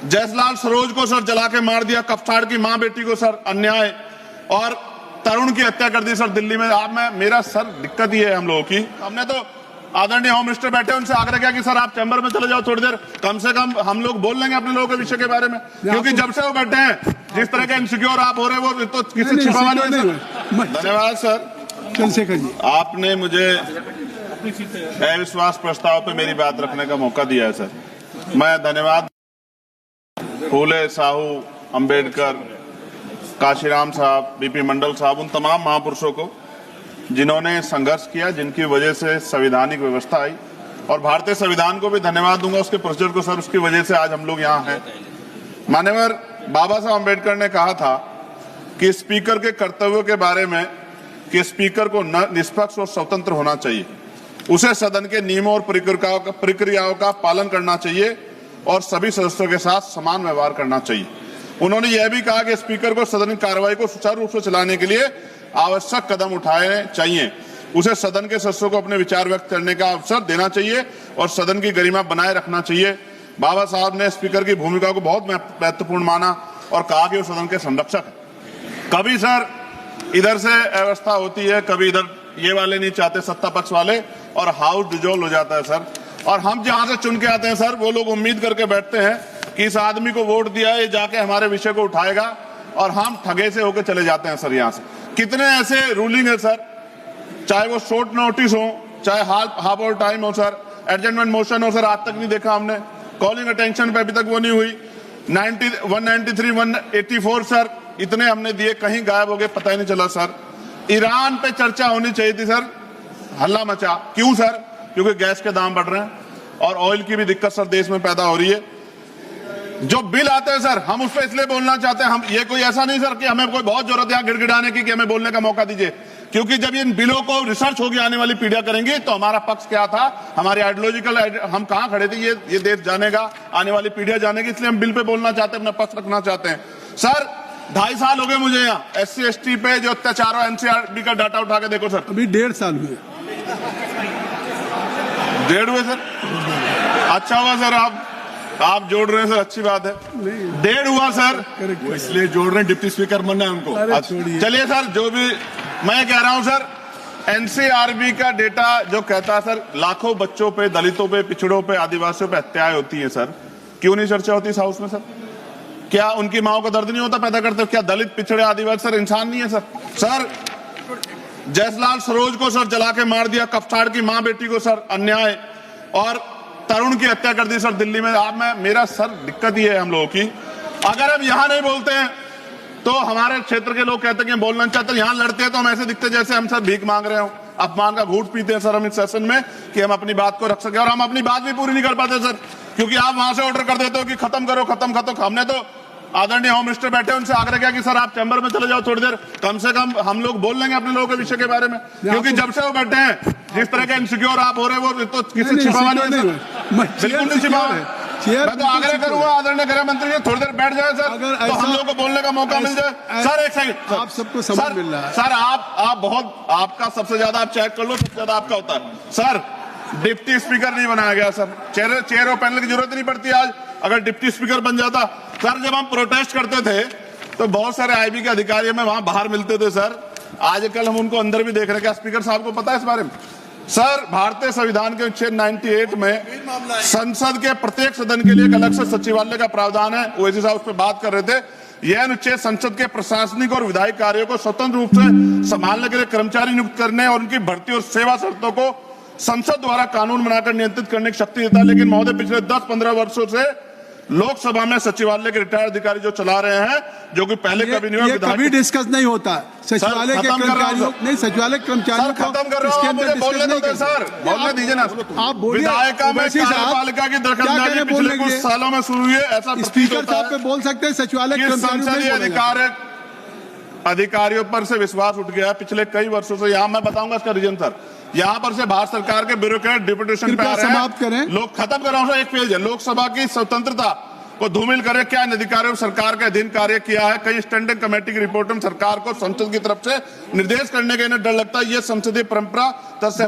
जयसलाल सरोज को सर जला के मार दिया, कफ्ताड़ की मां बेटी को सर अन्याय, और तरुण की हत्या कर दी सर दिल्ली में। आप में मेरा सर दिक्कत ये है हम लोगों की, हमने तो आदरणीय होम मिनिस्टर बैठे उनसे आग्रह किया कि सर आप चैम्बर में चले जाओ थोड़ी देर, कम से कम हम लोग बोल लेंगे अपने लोगों के विषय के बारे में, क्योंकि जब से वो बैठे हैं जिस तरह के इनसिक्योर आप हो रहे हैं वो तो किसी छिपावा नहीं है। धन्यवाद सर। चंद्रशेखर जी, आपने मुझे अविश्वास प्रस्ताव पे मेरी बात रखने का मौका दिया है सर। मैं धन्यवाद फूले, साहू, अंबेडकर, काशीराम साहब, बीपी मंडल साहब, उन तमाम महापुरुषों को जिन्होंने संघर्ष किया, जिनकी वजह से संवैधानिक व्यवस्था आई, और भारतीय संविधान को भी धन्यवाद दूंगा उसके प्रोसीजर को सर, उसकी वजह से आज हम लोग यहाँ हैं। माननीय बाबा साहब अंबेडकर ने कहा था कि स्पीकर के कर्तव्यों के बारे में कि स्पीकर को निष्पक्ष और स्वतंत्र होना चाहिए, उसे सदन के नियमों और प्रक्रियाओं का पालन करना चाहिए और सभी सदस्यों के साथ समान व्यवहार करना चाहिए। उन्होंने यह भी कहा कि स्पीकर को सदन की कार्रवाई को सुचारू रूप से चलाने के लिए आवश्यक कदम उठाने चाहिए, उसे सदन के सदस्यों को अपने विचार व्यक्त करने का अवसर देना चाहिए और सदन की गरिमा बनाए रखना चाहिए। बाबा साहब ने स्पीकर की भूमिका को बहुत महत्वपूर्ण माना और कहा कि वो सदन के संरक्षक है। कभी सर इधर से अव्यवस्था होती है, कभी इधर ये वाले नहीं चाहते सत्ता पक्ष वाले, और हाउस डिजोल्व हो जाता है सर। और हम जहां से चुन के आते हैं सर, वो लोग उम्मीद करके बैठते हैं कि इस आदमी को वोट दिया, ये जाके हमारे विषय को उठाएगा, और हम ठगे से होकर चले जाते हैं सर। यहाँ से कितने ऐसे रूलिंग है सर, चाहे वो शॉर्ट नोटिस हो, चाहे हाफ और टाइम हो सर, एडजमेंट मोशन हो सर, आज तक नहीं देखा हमने। कॉलिंग अटेंशन पे अभी तक वो नहीं हुई। 193, 184 सर, इतने हमने दिए, कहीं गायब हो गए, पता ही नहीं चला सर। ईरान पे चर्चा होनी चाहिए थी सर, हल्ला मचा। क्यों सर? क्योंकि गैस के दाम बढ़ रहे हैं और ऑयल की भी दिक्कत सर देश में पैदा हो रही है। जो बिल आते हैं सर, हम उस पर इसलिए बोलना चाहते हैं, हम ये कोई ऐसा नहीं सर कि हमें कोई बहुत जरूरत है यहाँ गिड़गिड़ाने की कि हमें बोलने का मौका दीजिए, क्योंकि जब इन बिलों को रिसर्च होगी आने वाली पीढ़ियां करेंगी तो हमारा पक्ष क्या था, हमारी आइडियोलॉजिकल हम कहां खड़े थे, ये देश जानेगा, आने वाली पीढ़ियां जानेगी। इसलिए हम बिल पे बोलना चाहते हैं, अपना पक्ष रखना चाहते हैं सर। 2.5 साल हो गए मुझे यहाँ SC ST पे जो अत्याचार हो, NCRB का डाटा उठा के देखो सर, अभी 1.5 साल हुए। 1.5 हुए सर। अच्छा हुआ सर आप जोड़ रहे हैं सर, अच्छी बात है। 1.5 हुआ सर, वो इसलिए जोड़ रहे हैं, डिप्टी स्पीकर बनना है उनको। चलिए सर, जो भी मैं कह रहा हूं सर, NCRB का डेटा जो कहता है सर, लाखों बच्चों पे, दलितों पे, पिछड़ों पे, आदिवासियों पे हत्याएं होती है सर, क्यों नहीं चर्चा होती इस हाउस में सर? क्या उनकी माओ का दर्द नहीं होता पैदा करते? क्या दलित, पिछड़े, आदिवासी सर इंसान नहीं है सर? सर जयसलाल सरोज को सर जला के मार दिया, कफ्ताड़ की मां बेटी को सर अन्याय, और तरुण की हत्या कर दी सर दिल्ली में। आप में मेरा सर दिक्कत ये है हम लोगों की, अगर हम यहां नहीं बोलते हैं तो हमारे क्षेत्र के लोग कहते हैं कि बोलना चाहते हैं, यहां लड़ते हैं तो हम ऐसे दिखते जैसे हम सर भीख मांग रहे हो, अपमान का घूंट पीते हैं सर हम इस सेशन में कि हम अपनी बात को रख सके, और हम अपनी बात भी पूरी नहीं कर पाते सर, क्योंकि आप वहां से ऑर्डर कर देते हो कि खत्म करो, खत्म। हमने तो आदरणीय होम मिनिस्टर बैठे उनसे आग्रह किया कि सर आप चैम्बर में चले जाओ थोड़ी देर, कम से कम हम लोग बोल लेंगे अपने लोगों के विषय के बारे में, क्योंकि जब से वो बैठे हैं जिस तरह के इनसिक्योर आप हो रहे हैं वो तो किसी छिपावा नहीं है, बिल्कुल नहीं छिपावा है। मैं तो आग्रह करूंगा आदरणीय गृह मंत्री जी थोड़ी देर बैठ जाए सर, तो हम लोग को बोलने का मौका मिल जाए। सर एक सेकंड, आप सबको समय मिल रहा है सर, आप बहुत, आपका सबसे ज्यादा आप चेक कर लो, सबसे ज्यादा आपका होता है सर। डिप्टी स्पीकर नहीं बनाया गया सर, चेयर और पैनल की जरूरत नहीं पड़ती आज, अगर डिप्टी स्पीकर बन जाता। सर जब हम प्रोटेस्ट करते थे तो बहुत सारे IB के अधिकारी हमें वहां बाहर मिलते थे सर, आजकल हम उनको अंदर भी देख रहे हैं। क्या स्पीकर साहब को पता है इस बारे में? सर भारतीय संविधान के अनुच्छेद 98 में संसद के प्रत्येक सदन के लिए एक अलग से सचिवालय का प्रावधान है, ओवैसी साहब उस पर बात कर रहे थे। यह अनुच्छेद संसद के प्रशासनिक और विधायी कार्यों को स्वतंत्र रूप से संभालने के लिए कर्मचारी नियुक्त करने और उनकी भर्ती और सेवा शर्तों को संसद द्वारा कानून बनाकर नियंत्रित करने की शक्ति देता है। लेकिन महोदय पिछले 10-15 वर्षों से लोकसभा में सचिवालय के रिटायर्ड अधिकारी जो चला रहे हैं, जो कि पहले कभी नहीं हुआ, कभी डिस्कस नहीं होता सचिवालय के कर्मचारियों, नहीं सचिवालय कर्मचारियों को खत्म कर रहा हूं, मुझे बोलने दो सर, बोलने दीजिए ना। आप बोलिए, विधायिका में कार्यपालिका की दखलंदाजी पिछले कुछ सालों में शुरू हुई है, ऐसा स्पीकर साहब पे बोल सकते हैं, सचिवालय संसदीय अधिकारियों पर से विश्वास उठ गया पिछले कई वर्षों से। यहाँ मैं बताऊंगा इसका रीजन सर, यहाँ पर से भारत सरकार के ब्यूरोक्रेट डिप्यूटेशन पे आ रहे हैं लोग। खत्म कर रहा हूं, एक पेज है, लोकसभा की स्वतंत्रता को धूमिल करे, क्या इन अधिकारियों सरकार के अधीन कार्य किया है? कई स्टैंडिंग कमेटी की रिपोर्ट में सरकार को संसद की तरफ से निर्देश करने का इन्हें डर लगता है, ये संसदीय परंपरा सर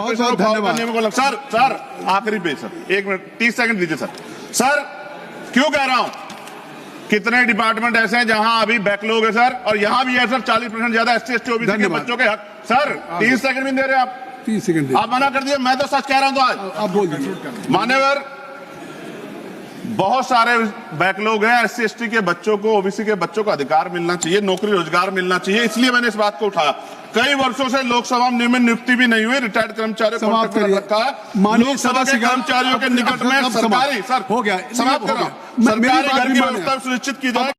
आखिरी पेज सर, 1 मिनट 30 सेकंड दीजिए सर। सर क्यों कह रहा हूं, कितने डिपार्टमेंट ऐसे हैं जहां अभी बैकलॉग है सर, और यहां भी है सर 40% ज्यादा SC ST OBC के धन्यवाद। बच्चों के हक। सर 30 सेकंड भी नहीं दे रहे आप, 30 सेकंड आप मना कर दिए। मैं तो सच कह रहा हूं। तो आज आप बोल दीजिए। मान्यवर बहुत सारे बैकलॉग हैं, SC ST के बच्चों को, OBC के बच्चों को अधिकार मिलना चाहिए, नौकरी रोजगार मिलना चाहिए, इसलिए मैंने इस बात को उठाया। कई वर्षों से लोकसभा में नियुक्ति भी नहीं हुई, रिटायर्ड कर्मचारियों को समाप्त कॉन्ट्रैक्ट करिए। रखा है। माननीय लोकसभा के सदस्य कर्मचारियों के निकट में अब सरकारी, सर हो गया, समाप्त हो कर रहा गया। हूं, मेरी सरकारी बात घर भी की माने। व्यवस्था सुनिश्चित की जाए।